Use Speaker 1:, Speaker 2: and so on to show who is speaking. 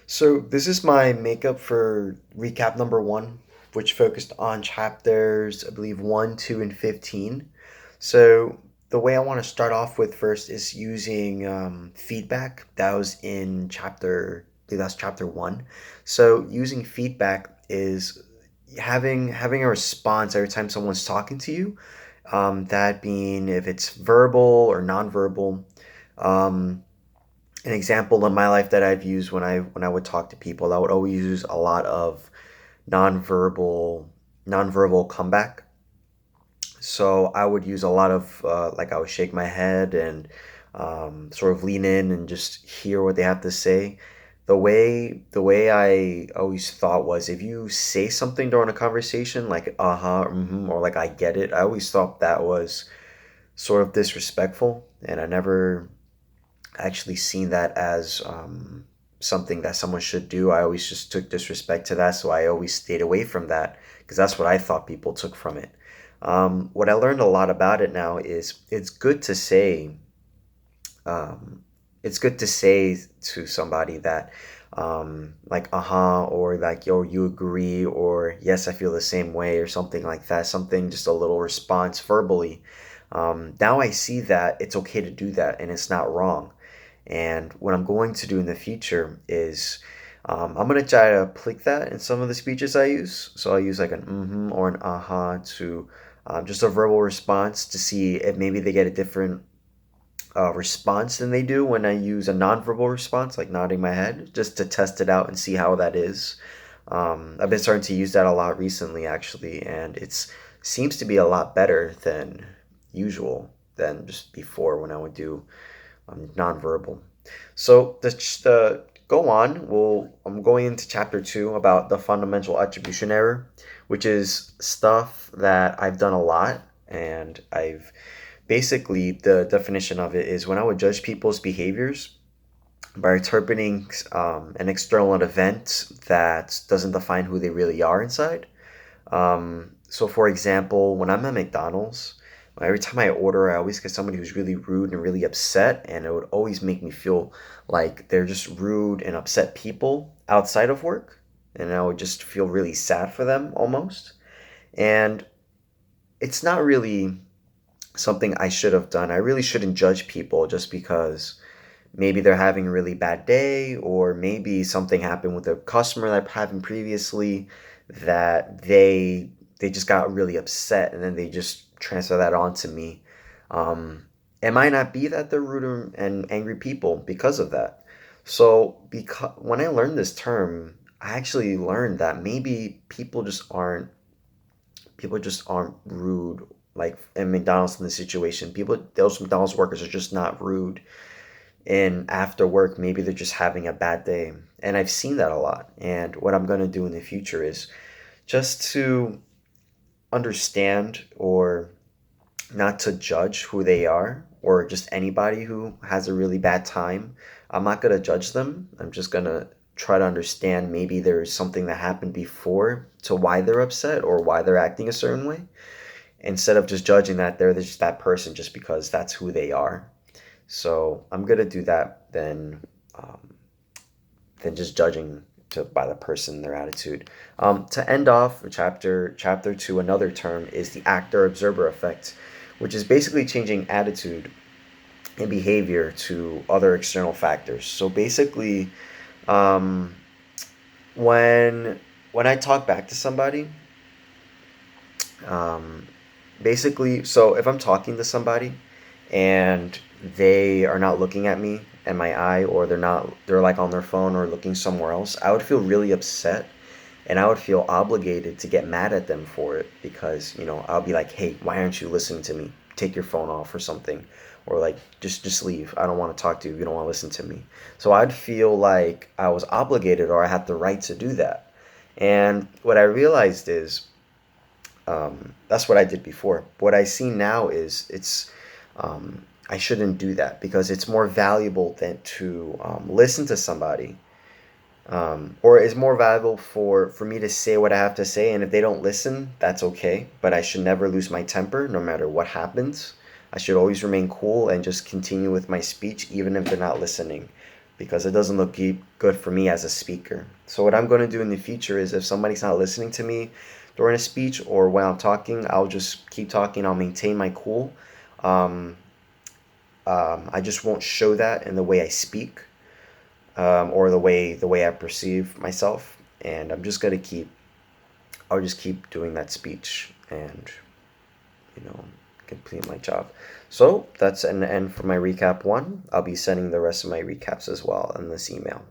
Speaker 1: So this is my makeup for recap number one, which focused on chapters, I believe, 1, 2, and 15. So the way I want to start off with first is using feedback. That was in I believe that's chapter one. So using feedback is having a response every time someone's talking to you. That being if it's verbal or nonverbal. Um, an example in my life that I've used when I would talk to people, I would always use a lot of nonverbal nonverbal comeback. So I would use a lot of like I would shake my head and sort of lean in and just hear what they have to say. The way I always thought was if you say something during a conversation like or like I get it, I always thought that was sort of disrespectful, and I never actually seen that as something that someone should do. I always just took disrespect to that, so I always stayed away from that because that's what I thought people took from it. What I learned a lot about it now is um, it's good to say to somebody that like or like yo you agree or yes I feel the same way or something like that, something just a little response verbally. Now I see that it's okay to do that and it's not wrong. And what I'm going to do in the future is I'm going to try to apply that in some of the speeches I use. So I'll use like an or an to just a verbal response to see if maybe they get a different response than they do when I use a nonverbal response, like nodding my head, just to test it out and see how that is. I've been starting to use that a lot recently, actually, and it's seems to be a lot better than usual than just before when I would do nonverbal. So the go on. I'm going into chapter two about the fundamental attribution error, which is stuff that I've done a lot, and I've basically the definition of it is when I would judge people's behaviors by interpreting an external event that doesn't define who they really are inside. So, for example, when I'm at McDonald's, every time I order, I always get somebody who's really rude and really upset, and it would always make me feel like they're just rude and upset people outside of work, and I would just feel really sad for them almost. And it's not really something I should have done. I really shouldn't judge people just because maybe they're having a really bad day, or maybe something happened with a customer that happened previously that they just got really upset and then they just transfer that on to me. Um, it might not be that they're rude and angry people because of that. So because when I learned this term, I actually learned that maybe people just aren't rude like in McDonald's in this situation. Those McDonald's workers are just not rude, and after work maybe they're just having a bad day, and I've seen that a lot. And what I'm going to do in the future is just to understand or not to judge who they are or just anybody who has a really bad time. I'm not going to judge them. I'm just going to try to understand maybe there's something that happened before to why they're upset or why they're acting a certain way, instead of just judging that they're just that person just because that's who they are. So I'm gonna do that um, than just judging by the person, their attitude. To end off chapter two, another term is the actor observer effect, which is basically changing attitude and behavior to other external factors. So basically, um, when when I talk back to somebody, um, basically, so if I'm talking to somebody and they are not looking at me and my eye, or they're like on their phone or looking somewhere else, I would feel really upset, and I would feel obligated to get mad at them for it because, I'll be like, "Hey, why aren't you listening to me? Take your phone off or something." Or like, just leave. I don't want to talk to you. You don't want to listen to me. So I'd feel like I was obligated or I had the right to do that. And what I realized is that's what I did before. What I see now is I shouldn't do that because it's more valuable than to listen to somebody, or it's more valuable for me to say what I have to say. And if they don't listen, that's okay. But I should never lose my temper, no matter what happens. I should always remain cool and just continue with my speech, even if they're not listening. because it doesn't look good for me as a speaker. So what I'm going to do in the future is if somebody's not listening to me during a speech or when I'm talking, I'll just keep talking. I'll maintain my cool. Um, I just won't show that in the way I speak, or the way I perceive myself. And I'll just keep doing that speech and you know complete my job. So that's an end for my recap one. I'll be sending the rest of my recaps as well in this email.